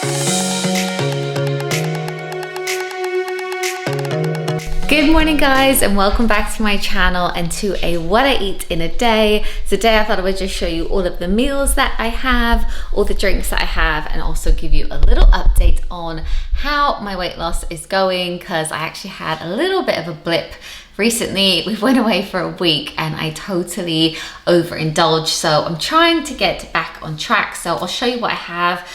Good morning guys, and welcome back to my channel and to a what I eat in a day. Today I thought I would just show you all of the meals that I have, all the drinks that I have, and also give you a little update on how my weight loss is going, because I actually had a little bit of a blip recently. We went away for a week and I totally overindulged, so I'm trying to get back on track. So I'll show you what I have.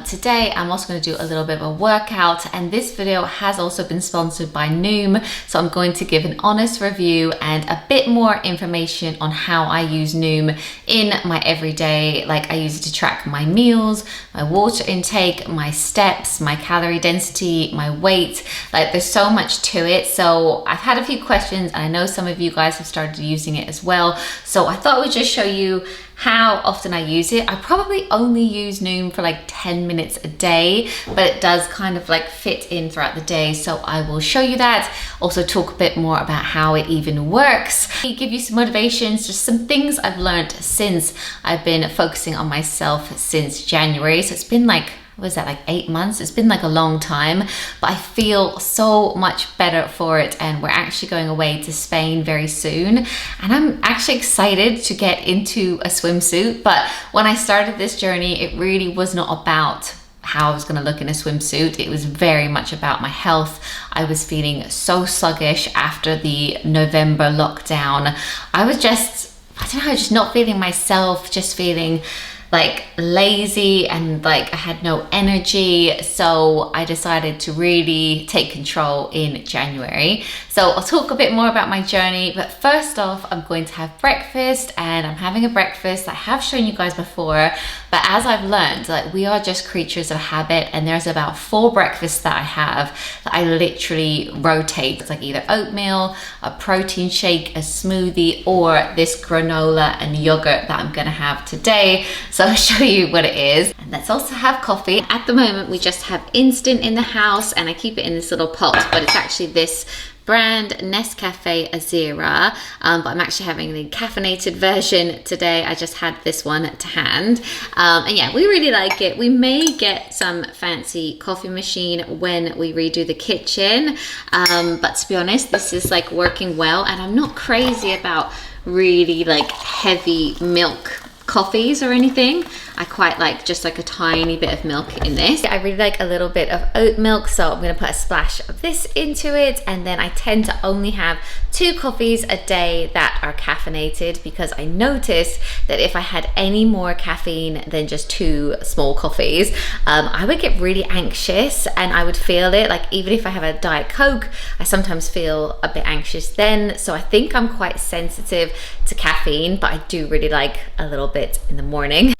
Today I'm also going to do a little bit of a workout, and this video has also been sponsored by NOOM, so I'm going to give an honest review and a bit more information on how I use NOOM in my everyday. Like, I use it to track my meals, my water intake, my steps, my calorie density, my weight. Like, there's so much to it. So I've had a few questions and I know some of you guys have started using it as well, so I thought I would just show you how often I use it. I probably only use NOOM for like 10 minutes a day, but it does kind of like fit in throughout the day, so I will show you that. Also talk a bit more about how it even works, give you some motivations, just some things I've learned since I've been focusing on myself since January. So it's been like, what was that, like 8 months? It's been like a long time, but I feel so much better for it, and we're actually going away to Spain very soon, and I'm actually excited to get into a swimsuit. But when I started this journey, it really was not about how I was going to look in a swimsuit. It was very much about my health. I was feeling so sluggish after the November lockdown. I was just, I don't know, just not feeling myself, just feeling like lazy, and like I had no energy. So I decided to really take control in January. So I'll talk a bit more about my journey, but first off, I'm going to have breakfast, and I'm having a breakfast I have shown you guys before, but as I've learned, like, we are just creatures of habit, and there's about 4 breakfasts that I have that I literally rotate. It's like either oatmeal, a protein shake, a smoothie, or this granola and yogurt that I'm gonna have today. So I'll show you what it is. And let's also have coffee. At the moment, we just have instant in the house, and I keep it in this little pot, but it's actually this brand Nescafe Azera, but I'm actually having the caffeinated version today. I just had this one to hand, and yeah, we really like it. We may get some fancy coffee machine when we redo the kitchen, but to be honest, this is like working well, and I'm not crazy about really like heavy milk coffees or anything. I quite like just like a tiny bit of milk in this. I really like a little bit of oat milk, so I'm gonna put a splash of this into it, and then I tend to only have 2 coffees a day that are caffeinated, because I noticed that if I had any more caffeine than just 2 small coffees, I would get really anxious, and I would feel it. Like, even if I have a Diet Coke, I sometimes feel a bit anxious then. So I think I'm quite sensitive to caffeine, but I do really like a little bit in the morning.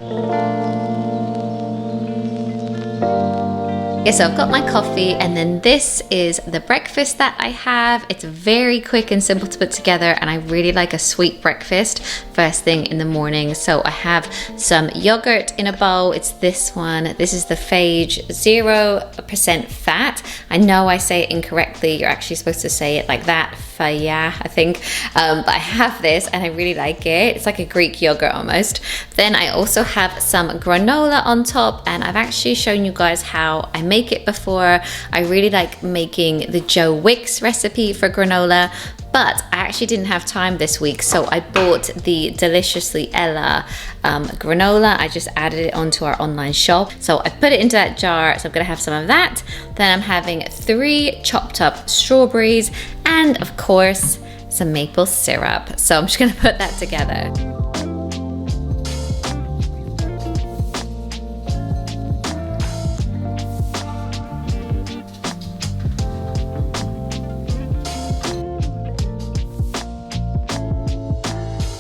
Yeah, so I've got my coffee, and then this is the breakfast that I have. It's very quick and simple to put together, and I really like a sweet breakfast first thing in the morning. So I have some yogurt in a bowl. It's this one. This is the Phage 0% fat. I know I say it incorrectly. You're actually supposed to say it like that, Faya, I think. But I have this, and I really like it. It's like a Greek yogurt almost. Then I also have some granola on top, and I've actually shown you guys how I make it before. I really like making the Joe Wicks recipe for granola, but I actually didn't have time this week, so I bought the Deliciously Ella granola. I just added it onto our online shop, so I put it into that jar. So I'm gonna have some of that. Then I'm having 3 chopped up strawberries, and of course some maple syrup. So I'm just gonna put that together.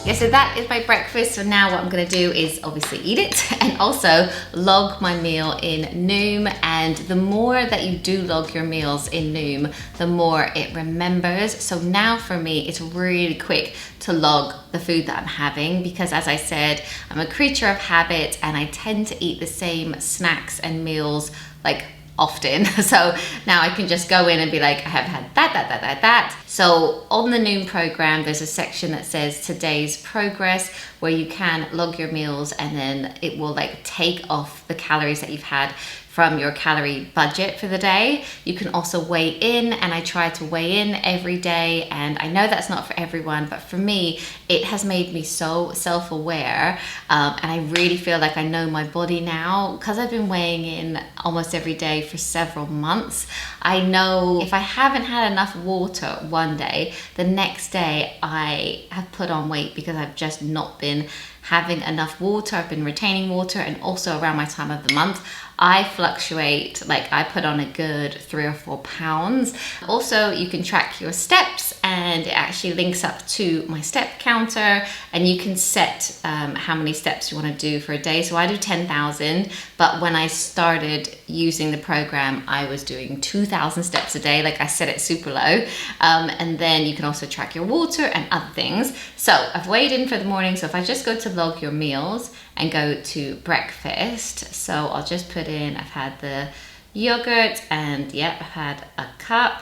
Yeah, so that is my breakfast. So now what I'm gonna do is obviously eat it and also log my meal in NOOM. And the more that you do log your meals in NOOM, the more it remembers. So now for me, it's really quick to log the food that I'm having, because as I said, I'm a creature of habit and I tend to eat the same snacks and meals like often. So now I can just go in and be like, I have had that. So on the NOOM program, there's a section that says today's progress, where you can log your meals and then it will like take off the calories that you've had from your calorie budget for the day. You can also weigh in, and I try to weigh in every day, and I know that's not for everyone, but for me it has made me so self-aware, and I really feel like I know my body now because I've been weighing in almost every day for several months. I know if I haven't had enough water one day, the next day I have put on weight because I've just not been having enough water. I've been retaining water, and also around my time of the month I fluctuate, like I put on a good 3 or 4 pounds. Also, you can track your steps, and it actually links up to my step counter, and you can set how many steps you want to do for a day. So I do 10,000, but when I started using the program, I was doing 2,000 steps a day. Like I set it super low. And then you can also track your water and other things. So I've weighed in for the morning. So if I just go to log your meals and go to breakfast, so I'll just put in, I've had the yogurt, and yeah, I've had a cup.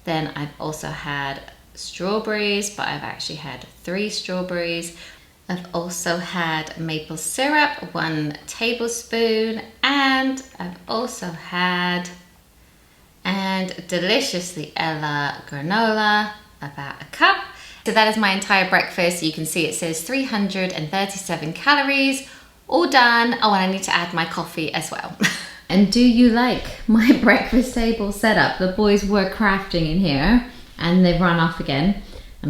Then I've also had strawberries, but I've actually had 3 strawberries. I've also had maple syrup, 1 tablespoon, and I've also had, and deliciously Ella granola, about a cup. So that is my entire breakfast. You can see it says 337 calories, all done. Oh, and I need to add my coffee as well. And do you like my breakfast table setup? The boys were crafting in here and they've run off again.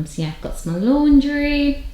So yeah, I've got some laundry,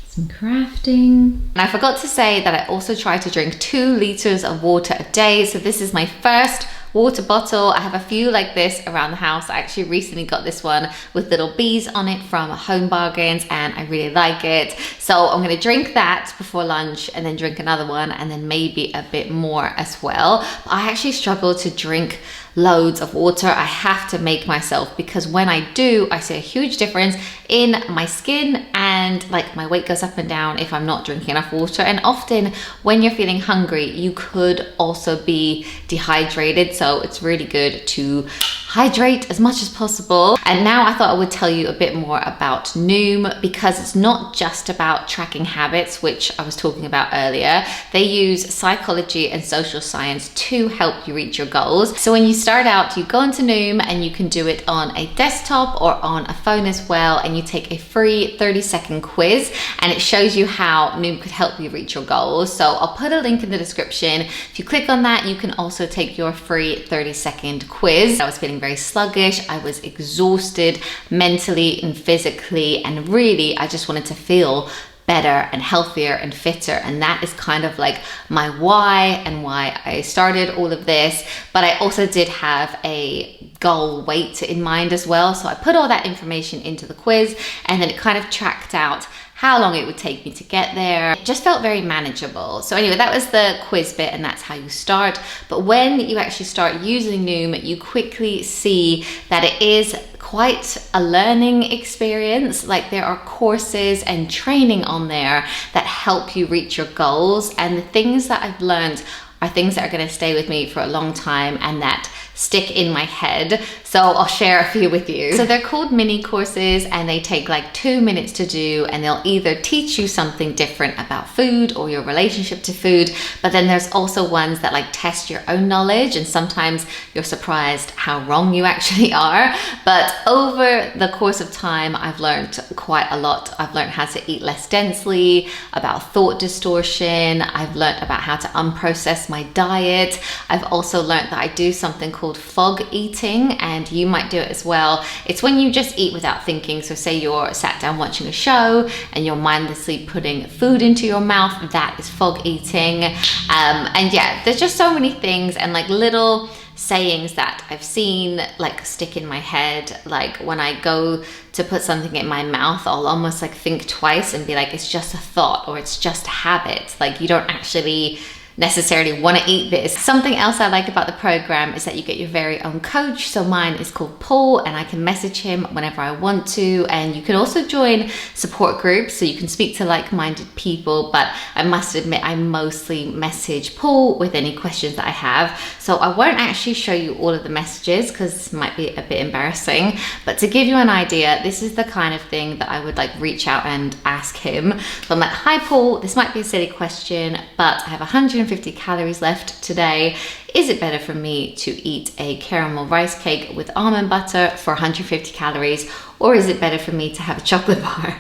some crafting. And I forgot to say that I also try to drink 2 liters of water a day. So this is my first water bottle. I have a few like this around the house. I actually recently got this one with little bees on it from Home Bargains, and I really like it. So I'm gonna drink that before lunch, and then drink another one, and then maybe a bit more as well. But I actually struggle to drink loads of water. I have to make myself, because when I do, I see a huge difference in my skin, and like my weight goes up and down if I'm not drinking enough water. And often when you're feeling hungry, you could also be dehydrated. So it's really good to hydrate as much as possible. And now I thought I would tell you a bit more about NOOM, because it's not just about tracking habits, which I was talking about earlier. They use psychology and social science to help you reach your goals. So when you start out, you go into NOOM, and you can do it on a desktop or on a phone as well, and you take a free 30-second quiz, and it shows you how NOOM could help you reach your goals. So I'll put a link in the description. If you click on that, you can also take your free 30-second quiz. I was feeling very sluggish. I was exhausted mentally and physically, and really I just wanted to feel better and healthier and fitter, and that is kind of like my why and why I started all of this. But I also did have a goal weight in mind as well, so I put all that information into the quiz, and then it kind of tracked out how long it would take me to get there. It just felt very manageable. So anyway, that was the quiz bit, and that's how you start. But when you actually start using NOOM, you quickly see that it is quite a learning experience. Like there are courses and training on there that help you reach your goals, and the things that I've learned are things that are going to stay with me for a long time and that stick in my head. So I'll share a few with you. So they're called mini courses, and they take like 2 minutes to do, and they'll either teach you something different about food or your relationship to food, but then there's also ones that like test your own knowledge, and sometimes you're surprised how wrong you actually are. But over the course of time, I've learned quite a lot. I've learned how to eat less densely, about thought distortion. I've learned about how to unprocess my diet. I've also learned that I do something called fog eating, and you might do it as well. It's when you just eat without thinking. So say you're sat down watching a show and you're mindlessly putting food into your mouth, that is fog eating. And yeah, there's just so many things, and like little sayings that I've seen like stick in my head. Like when I go to put something in my mouth, I'll almost like think twice and be like, it's just a thought, or it's just a habit. Like you don't actually necessarily want to eat this. Something else I like about the program is that you get your very own coach. So mine is called Paul, and I can message him whenever I want to. And you can also join support groups, so you can speak to like-minded people. But I must admit, I mostly message Paul with any questions that I have. So I won't actually show you all of the messages because this might be a bit embarrassing. But to give you an idea, this is the kind of thing that I would like reach out and ask him. So I'm like, hi Paul, this might be a silly question, but I have 150 calories left today. Is it better for me to eat a caramel rice cake with almond butter for 150 calories, or is it better for me to have a chocolate bar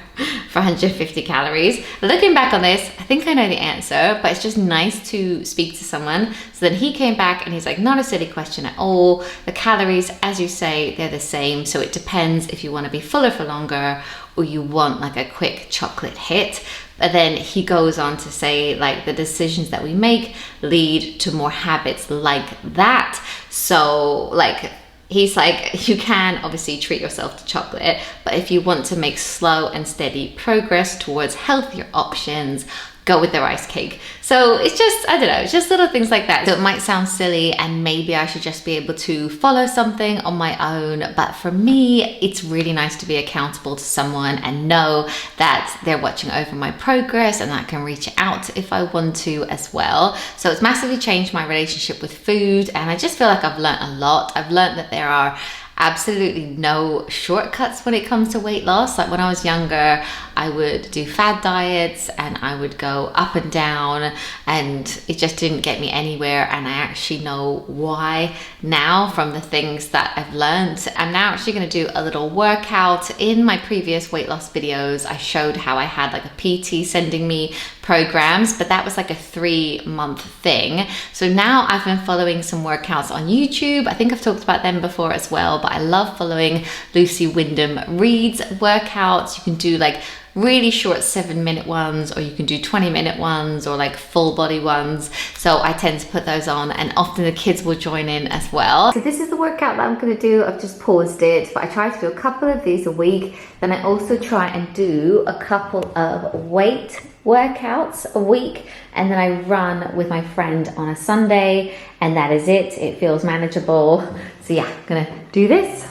for 150 calories? Looking back on this, I think I know the answer, but it's just nice to speak to someone. So then he came back and he's like, not a silly question at all. The calories, as you say, they're the same. So it depends if you want to be fuller for longer or you want like a quick chocolate hit. But then he goes on to say, like, the decisions that we make lead to more habits like that. So like, he's like, you can obviously treat yourself to chocolate, but if you want to make slow and steady progress towards healthier options, go with the rice cake. So it's just, I don't know, it's just little things like that. So it might sound silly and maybe I should just be able to follow something on my own. But for me, it's really nice to be accountable to someone and know that they're watching over my progress and I can reach out if I want to as well. So it's massively changed my relationship with food. And I just feel like I've learned a lot. I've learned that there are absolutely no shortcuts when it comes to weight loss. Like when I was younger, I would do fad diets and I would go up and down and it just didn't get me anywhere. And I actually know why now from the things that I've learned. I'm now actually going to do a little workout. In my previous weight loss videos, I showed how I had like a PT sending me programs, but that was like a 3-month thing. So now I've been following some workouts on YouTube. I think I've talked about them before as well, but I love following Lucy Wyndham Reed's workouts. You can do like really short 7-minute ones, or you can do 20-minute ones, or like full body ones. So I tend to put those on and often the kids will join in as well. So this is the workout that I'm going to do. I've just paused it, but I try to do a couple of these a week. Then I also try and do a couple of weight workouts a week, and then I run with my friend on a Sunday, and that is it. It feels manageable. So yeah, I'm gonna do this.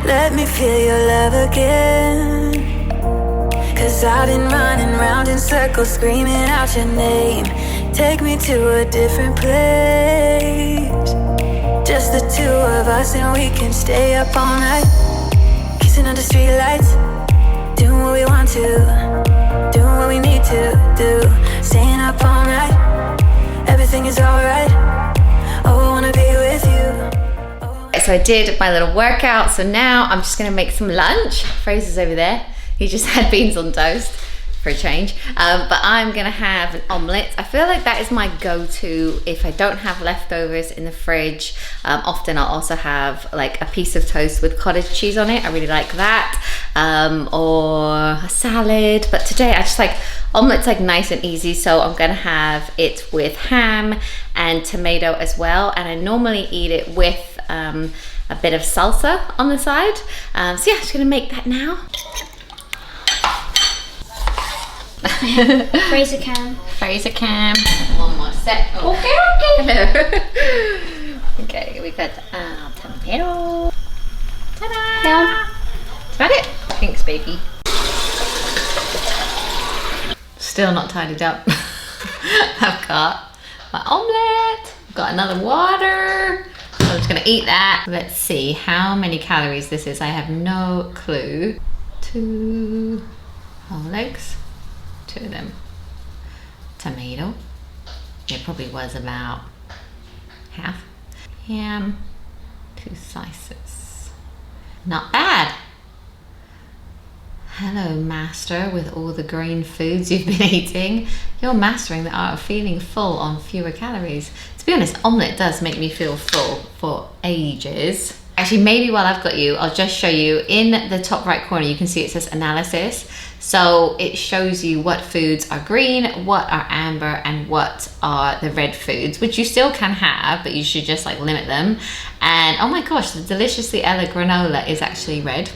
Let me feel your love again, 'cause I've been running round in circles screaming out your name. Take me to a different place, just the two of us, and we can stay up all night, kissing under streetlights, doing what we want to, doing what we need to do, staying up all night, everything is alright. Oh, I wanna be with you. So I did my little workout. So now I'm just gonna make some lunch. Fraser's over there. He just had beans on toast for a change. But I'm gonna have an omelette. I feel like that is my go-to if I don't have leftovers in the fridge. Often I'll also have like a piece of toast with cottage cheese on it. I really like that. Or a salad. But today I just like, omelet's like nice and easy. So I'm gonna have it with ham and tomato as well. And I normally eat it with a bit of salsa on the side. So yeah, I'm just gonna make that now. Fraser cam. Fraser cam. One more set. Oh. Okay. Okay, we got tomato. Ta-da! Yeah. Is that it? Thanks, baby. Still not tidied up. I've got my omelette. I've got another water. So I'm just gonna eat that. Let's see how many calories this is. I have no clue. 2 whole legs. 2 of them. Tomato. It probably was about half. Ham. 2 slices. Not bad. Hello, master, with all the green foods you've been eating. You're mastering the art of feeling full on fewer calories. To be honest, omelette does make me feel full for ages. Actually, maybe while I've got you, I'll just show you in the top right corner, you can see it says analysis. So it shows you what foods are green, what are amber, and what are the red foods, which you still can have, but you should just like limit them. And oh my gosh, the Deliciously Ella granola is actually red.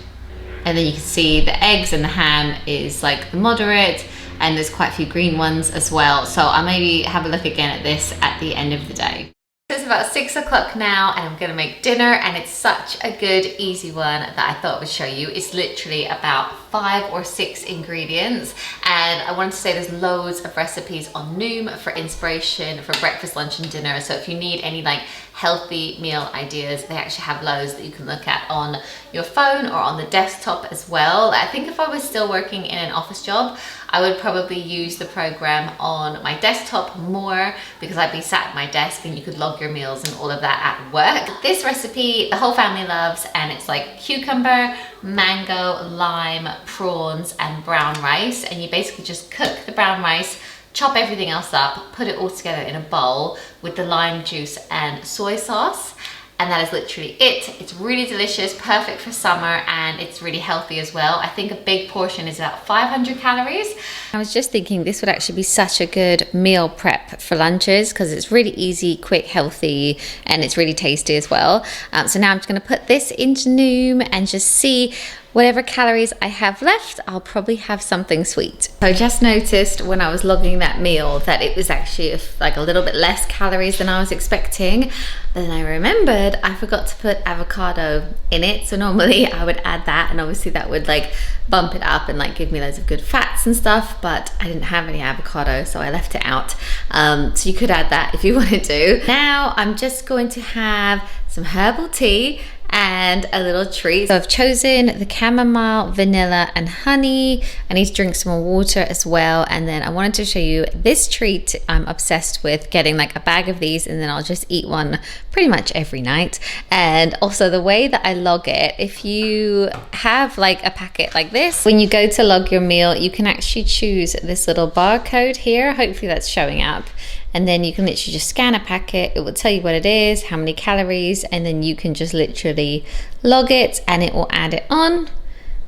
And then you can see the eggs and the ham is like the moderate, and there's quite a few green ones as well. So I'll maybe have a look again at this at the end of the day. It's about 6 o'clock now and I'm gonna make dinner, and it's such a good easy one that I thought I would show you. It's literally about 5 or 6 ingredients, and I wanted to say there's loads of recipes on NOOM for inspiration for breakfast, lunch and dinner. So if you need any like healthy meal ideas, they actually have loads that you can look at on your phone or on the desktop as well. I think if I was still working in an office job, I would probably use the program on my desktop more, because I'd be sat at my desk and you could log your meals and all of that at work. This recipe the whole family loves, and it's like cucumber, mango, lime, prawns and brown rice, and you basically just cook the brown rice, chop everything else up, put it all together in a bowl with the lime juice and soy sauce, and that is literally it. It's really delicious, perfect for summer, and it's really healthy as well. I think a big portion is about 500 calories. I was just thinking this would actually be such a good meal prep for lunches, because it's really easy, quick, healthy, and it's really tasty as well. So now I'm just gonna put this into NOOM and just see whatever calories I have left. I'll probably have something sweet. So I just noticed when I was logging that meal that it was actually like a little bit less calories than I was expecting. Then I remembered I forgot to put avocado in it. So normally I would add that, and obviously that would like bump it up and like give me loads of good fats and stuff, but I didn't have any avocado, so I left it out. So you could add that if you wanted to. Now I'm just going to have some herbal tea and a little treat. So I've chosen the chamomile, vanilla and honey. I need to drink some more water as well. And then I wanted to show you this treat. I'm obsessed with getting like a bag of these, and then I'll just eat one pretty much every night. And also the way that I log it, if you have like a packet like this, when you go to log your meal, you can actually choose this little barcode here. Hopefully that's showing up. And then you can literally just scan a packet. It will tell you what it is, how many calories, and then you can just literally log it and it will add it on.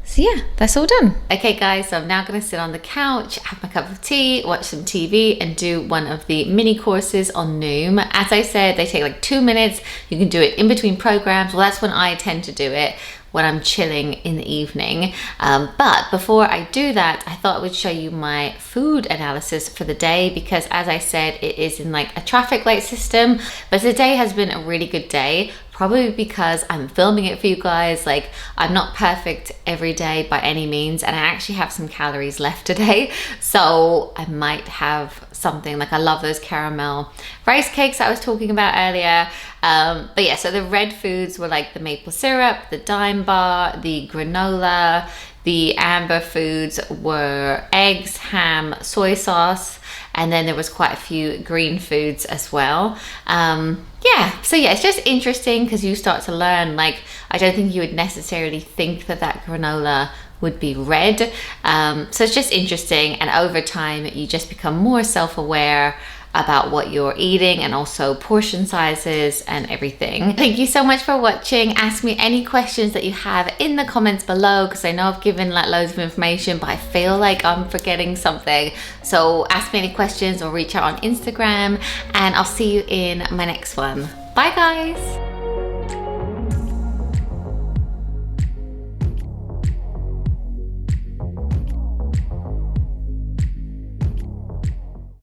So yeah, that's all done. Okay guys, so I'm now gonna sit on the couch, have my cup of tea, watch some TV and do one of the mini courses on NOOM. As I said, they take like 2 minutes. You can do it in between programs. Well, that's when I tend to do it, when I'm chilling in the evening. But before I do that, I thought I would show you my food analysis for the day, because as I said, it is in like a traffic light system. But today has been a really good day, probably because I'm filming it for you guys. Like, I'm not perfect every day by any means, and I actually have some calories left today. So I might have something like, I love those caramel rice cakes I was talking about earlier. But yeah, so the red foods were like the maple syrup, the Dime Bar, the granola. The amber foods were eggs, ham, soy sauce, and then there was quite a few green foods as well. Yeah, so yeah, it's just interesting because you start to learn, like, I don't think you would necessarily think that that granola would be red. So it's just interesting, and over time you just become more self-aware about what you're eating and also portion sizes and everything. Thank you so much for watching. Ask me any questions that you have in the comments below, because I know I've given like loads of information, but I feel like I'm forgetting something. So ask me any questions or reach out on Instagram, and I'll see you in my next one. Bye guys.